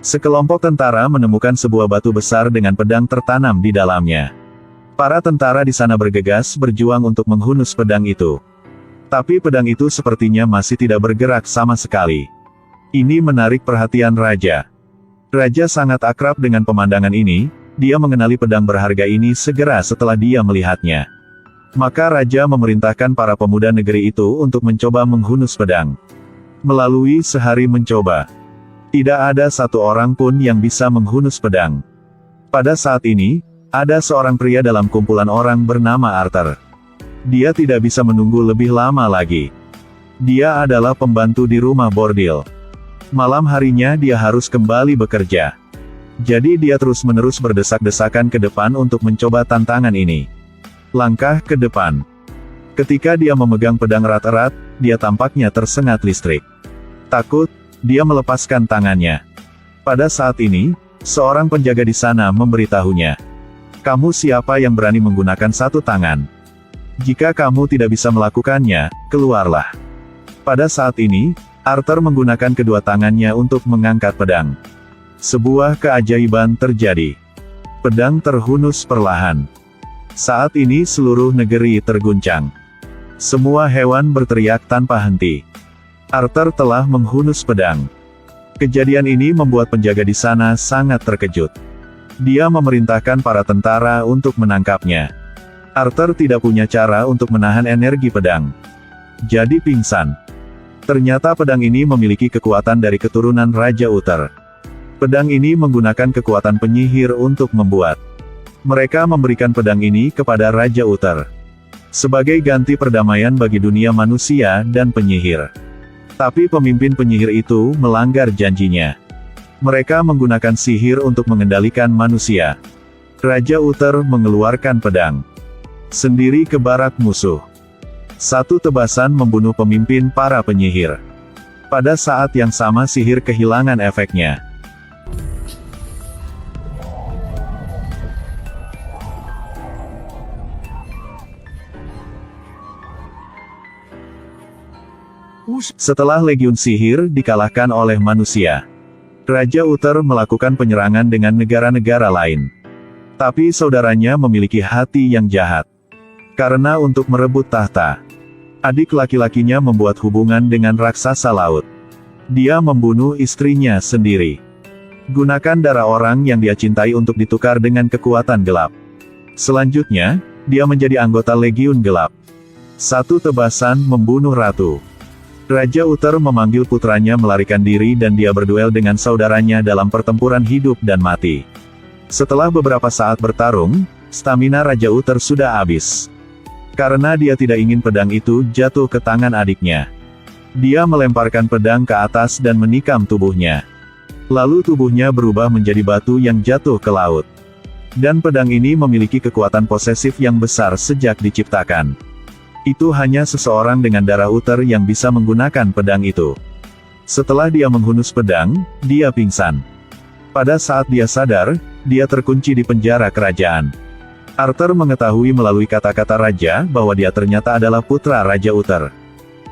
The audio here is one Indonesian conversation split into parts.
Sekelompok tentara menemukan sebuah batu besar dengan pedang tertanam di dalamnya. Para tentara di sana bergegas berjuang untuk menghunus pedang itu. Tapi pedang itu sepertinya masih tidak bergerak sama sekali. Ini menarik perhatian raja. Raja sangat akrab dengan pemandangan ini, dia mengenali pedang berharga ini segera setelah dia melihatnya. Maka raja memerintahkan para pemuda negeri itu untuk mencoba menghunus pedang. Melalui sehari mencoba, tidak ada satu orang pun yang bisa menghunus pedang. Pada saat ini, ada seorang pria dalam kumpulan orang bernama Arthur. Dia tidak bisa menunggu lebih lama lagi. Dia adalah pembantu di rumah bordil. Malam harinya dia harus kembali bekerja. Jadi dia terus-menerus berdesak-desakan ke depan untuk mencoba tantangan ini. Langkah ke depan. Ketika dia memegang pedang erat-erat, dia tampaknya tersengat listrik. Takut, dia melepaskan tangannya. Pada saat ini, seorang penjaga di sana memberitahunya. Kamu siapa yang berani menggunakan satu tangan? Jika kamu tidak bisa melakukannya, keluarlah. Pada saat ini, Arthur menggunakan kedua tangannya untuk mengangkat pedang. Sebuah keajaiban terjadi. Pedang terhunus perlahan. Saat ini seluruh negeri terguncang. Semua hewan berteriak tanpa henti. Arthur telah menghunus pedang. Kejadian ini membuat penjaga di sana sangat terkejut. Dia memerintahkan para tentara untuk menangkapnya. Arthur tidak punya cara untuk menahan energi pedang. Jadi pingsan. Ternyata pedang ini memiliki kekuatan dari keturunan Raja Uther. Pedang ini menggunakan kekuatan penyihir untuk membuat. Mereka memberikan pedang ini kepada Raja Uther sebagai ganti perdamaian bagi dunia manusia dan penyihir. Tapi pemimpin penyihir itu melanggar janjinya. Mereka menggunakan sihir untuk mengendalikan manusia. Raja Uther mengeluarkan pedang sendiri ke barak musuh. Satu tebasan membunuh pemimpin para penyihir. Pada saat yang sama sihir kehilangan efeknya. Setelah legiun sihir dikalahkan oleh manusia, Raja Uther melakukan penyerangan dengan negara-negara lain. Tapi saudaranya memiliki hati yang jahat. Karena untuk merebut tahta, adik laki-lakinya membuat hubungan dengan raksasa laut. Dia membunuh istrinya sendiri. Gunakan darah orang yang dia cintai untuk ditukar dengan kekuatan gelap. Selanjutnya, dia menjadi anggota Legiun Gelap. Satu tebasan membunuh ratu. Raja Uther memanggil putranya melarikan diri dan dia berduel dengan saudaranya dalam pertempuran hidup dan mati. Setelah beberapa saat bertarung, stamina Raja Uther sudah habis. Karena dia tidak ingin pedang itu jatuh ke tangan adiknya. Dia melemparkan pedang ke atas dan menikam tubuhnya. Lalu tubuhnya berubah menjadi batu yang jatuh ke laut. Dan pedang ini memiliki kekuatan posesif yang besar sejak diciptakan. Itu hanya seseorang dengan darah Uther yang bisa menggunakan pedang itu. Setelah dia menghunus pedang, dia pingsan. Pada saat dia sadar, dia terkunci di penjara kerajaan. Arthur mengetahui melalui kata-kata raja bahwa dia ternyata adalah putra Raja Uther.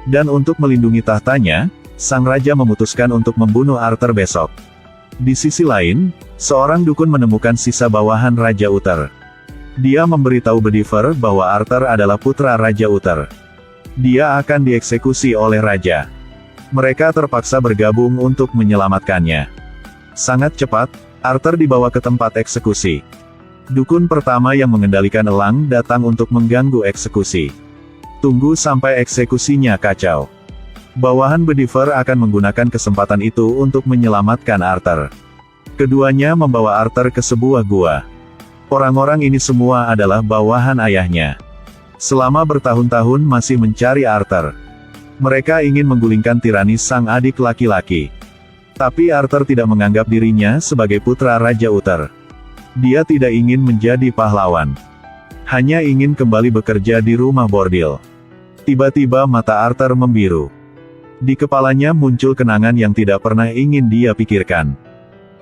Dan untuk melindungi tahtanya, sang raja memutuskan untuk membunuh Arthur besok. Di sisi lain, seorang dukun menemukan sisa bawahan Raja Uther. Dia memberitahu Bedivere bahwa Arthur adalah putra Raja Uther. Dia akan dieksekusi oleh raja. Mereka terpaksa bergabung untuk menyelamatkannya. Sangat cepat, Arthur dibawa ke tempat eksekusi. Dukun pertama yang mengendalikan elang datang untuk mengganggu eksekusi. Tunggu sampai eksekusinya kacau. Bawahan Bedivere akan menggunakan kesempatan itu untuk menyelamatkan Arthur. Keduanya membawa Arthur ke sebuah gua. Orang-orang ini semua adalah bawahan ayahnya. Selama bertahun-tahun masih mencari Arthur. Mereka ingin menggulingkan tirani sang adik laki-laki. Tapi Arthur tidak menganggap dirinya sebagai putra Raja Uther. Dia tidak ingin menjadi pahlawan. Hanya ingin kembali bekerja di rumah bordil. Tiba-tiba mata Arthur membiru. Di kepalanya muncul kenangan yang tidak pernah ingin dia pikirkan.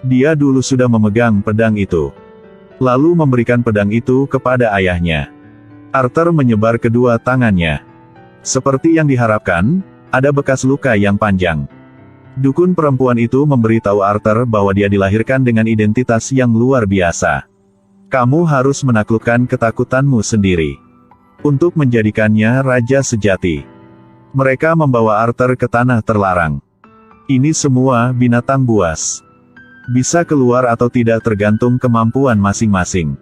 Dia dulu sudah memegang pedang itu. Lalu memberikan pedang itu kepada ayahnya. Arthur menyebar kedua tangannya. Seperti yang diharapkan, ada bekas luka yang panjang. Dukun perempuan itu memberitahu Arthur bahwa dia dilahirkan dengan identitas yang luar biasa. Kamu harus menaklukkan ketakutanmu sendiri untuk menjadikannya raja sejati. Mereka membawa Arthur ke tanah terlarang. Ini semua binatang buas. Bisa keluar atau tidak tergantung kemampuan masing-masing.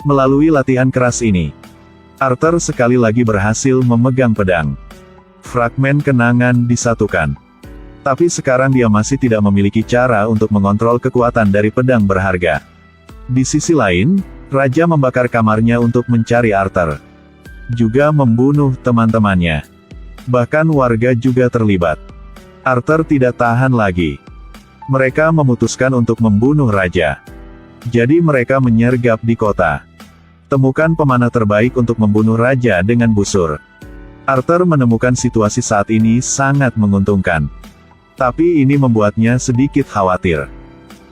Melalui latihan keras ini, Arthur sekali lagi berhasil memegang pedang. Fragmen kenangan disatukan. Tapi sekarang dia masih tidak memiliki cara untuk mengontrol kekuatan dari pedang berharga. Di sisi lain, Raja membakar kamarnya untuk mencari Arthur. Juga membunuh teman-temannya. Bahkan warga juga terlibat. Arthur tidak tahan lagi. Mereka memutuskan untuk membunuh Raja. Jadi mereka menyergap di kota. Temukan pemanah terbaik untuk membunuh Raja dengan busur. Arthur menemukan situasi saat ini sangat menguntungkan. Tapi ini membuatnya sedikit khawatir.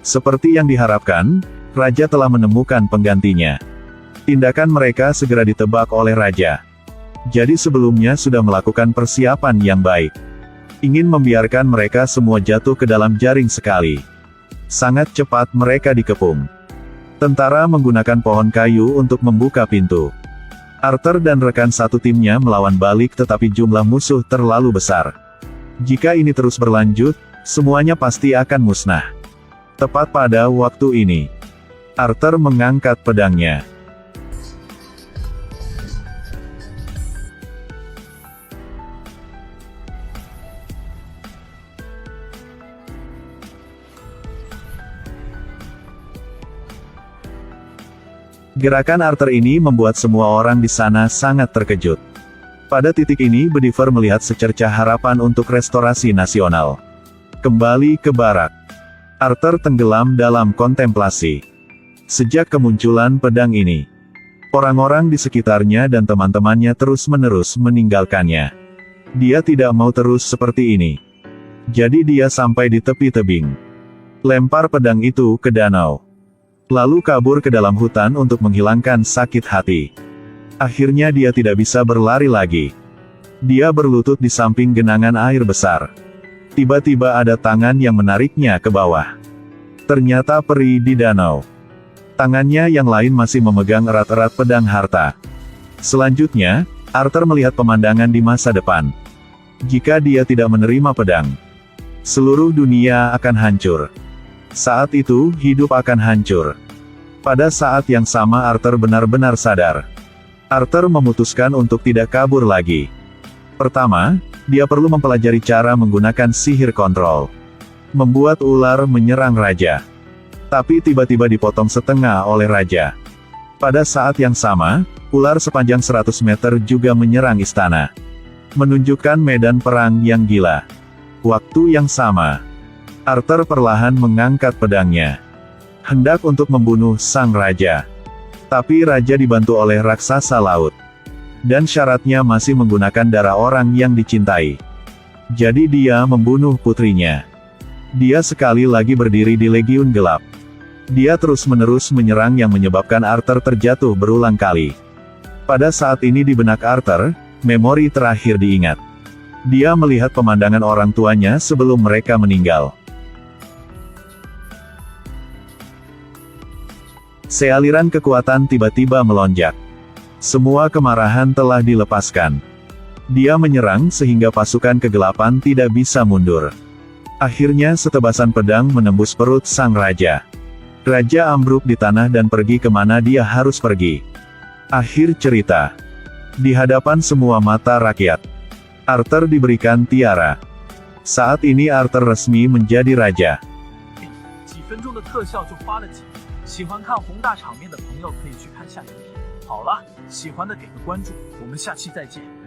Seperti yang diharapkan, Raja telah menemukan penggantinya. Tindakan mereka segera ditebak oleh Raja. Jadi sebelumnya sudah melakukan persiapan yang baik. Ingin membiarkan mereka semua jatuh ke dalam jaring sekali. Sangat cepat mereka dikepung. Tentara menggunakan pohon kayu untuk membuka pintu. Arthur dan rekan satu timnya melawan balik tetapi jumlah musuh terlalu besar. Jika ini terus berlanjut, semuanya pasti akan musnah. Tepat pada waktu ini, Arthur mengangkat pedangnya. Gerakan Arthur ini membuat semua orang di sana sangat terkejut. Pada titik ini Bediver melihat secercah harapan untuk restorasi nasional. Kembali ke barak. Arthur tenggelam dalam kontemplasi. Sejak kemunculan pedang ini, orang-orang di sekitarnya dan teman-temannya terus-menerus meninggalkannya. Dia tidak mau terus seperti ini. Jadi dia sampai di tepi tebing. Lempar pedang itu ke danau. Lalu kabur ke dalam hutan untuk menghilangkan sakit hati. Akhirnya dia tidak bisa berlari lagi. Dia berlutut di samping genangan air besar. Tiba-tiba ada tangan yang menariknya ke bawah. Ternyata peri di danau. Tangannya yang lain masih memegang erat-erat pedang harta. Selanjutnya, Arthur melihat pemandangan di masa depan. Jika dia tidak menerima pedang, seluruh dunia akan hancur. Saat itu, hidup akan hancur. Pada saat yang sama Arthur benar-benar sadar. Arthur memutuskan untuk tidak kabur lagi. Pertama, dia perlu mempelajari cara menggunakan sihir kontrol. Membuat ular menyerang Raja. Tapi tiba-tiba dipotong setengah oleh Raja. Pada saat yang sama, ular sepanjang 100 meter juga menyerang istana. Menunjukkan medan perang yang gila. Waktu yang sama, Arthur perlahan mengangkat pedangnya. Hendak untuk membunuh sang raja. Tapi raja dibantu oleh raksasa laut. Dan syaratnya masih menggunakan darah orang yang dicintai. Jadi dia membunuh putrinya. Dia sekali lagi berdiri di Legiun Gelap. Dia terus-menerus menyerang yang menyebabkan Arthur terjatuh berulang kali. Pada saat ini di benak Arthur, memori terakhir diingat. Dia melihat pemandangan orang tuanya sebelum mereka meninggal. Sealiran kekuatan tiba-tiba melonjak. Semua kemarahan telah dilepaskan. Dia menyerang sehingga pasukan kegelapan tidak bisa mundur. Akhirnya setebasan pedang menembus perut sang raja. Raja ambruk di tanah dan pergi kemana dia harus pergi. Akhir cerita. Di hadapan semua mata rakyat, Arthur diberikan tiara. Saat ini Arthur resmi menjadi raja. 几分钟的特效就花了几。喜欢看宏大场面的朋友可以去看下一个片。好了，喜欢的给个关注，我们下期再见。